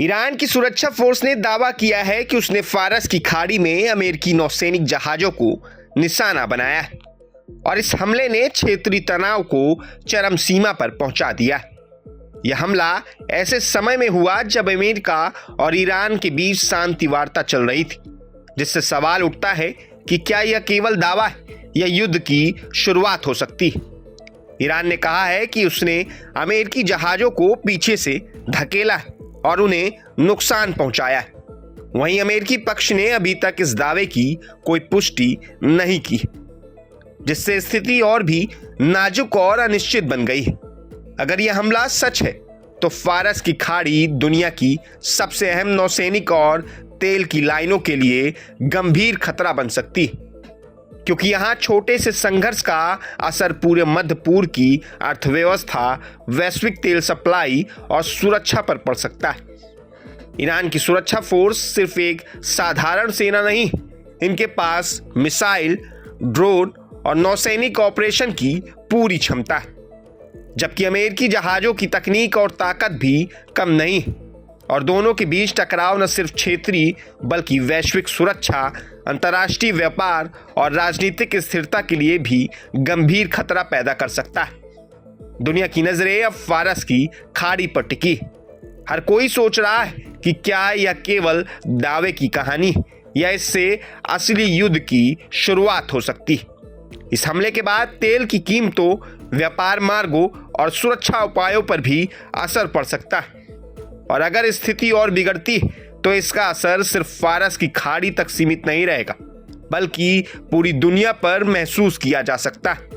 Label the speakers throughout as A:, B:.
A: Iran की सुरक्षा force ने दावा किया है कि उसने फारस की खाड़ी में अमेरिकी नौसैनिक जहाजों को निशाना बनाया है और इस हमले ने क्षेत्रीय तनाव को चरम सीमा पर पहुंचा दिया। यह हमला ऐसे समय में हुआ जब अमेरिका और ईरान के बीच शांति वार्ता चल रही थी, जिससे सवाल उठता है कि क्या यह केवल दावा है या युद्ध की शुरुआत हो सकती है। ईरान ने कहा है कि उसने अमेरिकी जहाजों को पीछे से धकेला है और उन्हें नुकसान पहुंचाया है। वहीं अमेरिकी पक्ष ने अभी तक इस दावे की कोई पुष्टि नहीं की, जिससे स्थिति और भी नाजुक और अनिश्चित बन गई है। अगर यह हमला सच है तो फारस की खाड़ी दुनिया की सबसे अहम नौसैनिक और तेल की लाइनों के लिए गंभीर खतरा बन सकती है, क्योंकि यहां छोटे से संघर्ष का असर पूरे मध्य पूर्व की अर्थव्यवस्था, वैश्विक तेल सप्लाई और सुरक्षा पर पड़ सकता है। ईरान की सुरक्षा फोर्स सिर्फ एक साधारण सेना नहीं, इनके पास मिसाइल, ड्रोन और नौसैनिक ऑपरेशन की पूरी क्षमता है, जबकि अमेरिकी जहाजों की तकनीक और ताकत भी कम नहीं है। और दोनों के बीच टकराव न सिर्फ क्षेत्रीय बल्कि वैश्विक सुरक्षा, अंतर्राष्ट्रीय व्यापार और राजनीतिक स्थिरता के लिए भी गंभीर खतरा पैदा कर सकता है। दुनिया की नजरें अब फारस की खाड़ी पर टिकी। हर कोई सोच रहा है कि क्या यह केवल दावे की कहानी है या इससे असली युद्ध की शुरुआत हो सकती है। इस हमले के बाद तेल की कीमतों, व्यापार मार्गों और सुरक्षा उपायों पर भी असर पड़ सकता है। और अगर स्थिति और बिगड़ती तो इसका असर सिर्फ फारस की खाड़ी तक सीमित नहीं रहेगा, बल्कि पूरी दुनिया पर महसूस किया जा सकता है।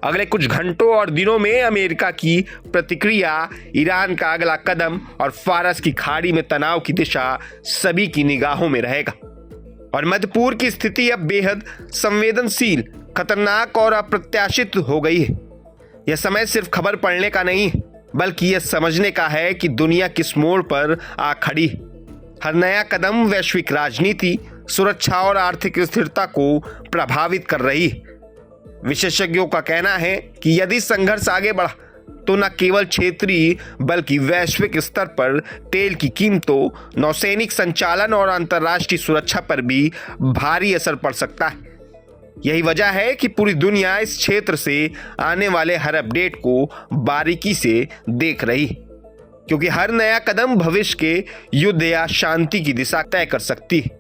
A: अगले कुछ घंटों और दिनों में अमेरिका की प्रतिक्रिया, ईरान का अगला कदम और फारस की खाड़ी में तनाव की दिशा सभी की निगाहों में रहेगा। और मध्य पूर्व की स्थिति अब बेहद संवेदनशील, खतरनाक और अप्रत्याशित हो गई है। यह समय सिर्फ खबर पढ़ने का नहीं है, बल्कि यह समझने का है कि दुनिया किस मोड़ पर आ खड़ी है। हर नया कदम वैश्विक राजनीति, सुरक्षा और आर्थिक स्थिरता को प्रभावित कर रही है। विशेषज्ञों का कहना है कि यदि संघर्ष आगे बढ़ा तो न केवल क्षेत्रीय बल्कि वैश्विक स्तर पर तेल की कीमतों, नौसैनिक संचालन और अंतर्राष्ट्रीय सुरक्षा पर भी भारी असर पड़ सकता है। यही वजह है कि पूरी दुनिया इस क्षेत्र से आने वाले हर अपडेट को बारीकी से देख रही है, क्योंकि हर नया कदम भविष्य के युद्ध या शांति की दिशा तय कर सकती है।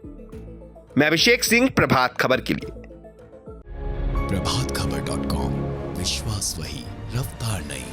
A: मैं अभिषेक सिंह, प्रभात खबर के लिए।
B: प्रभातखबर.com, विश्वास वही, रफ्तार नहीं।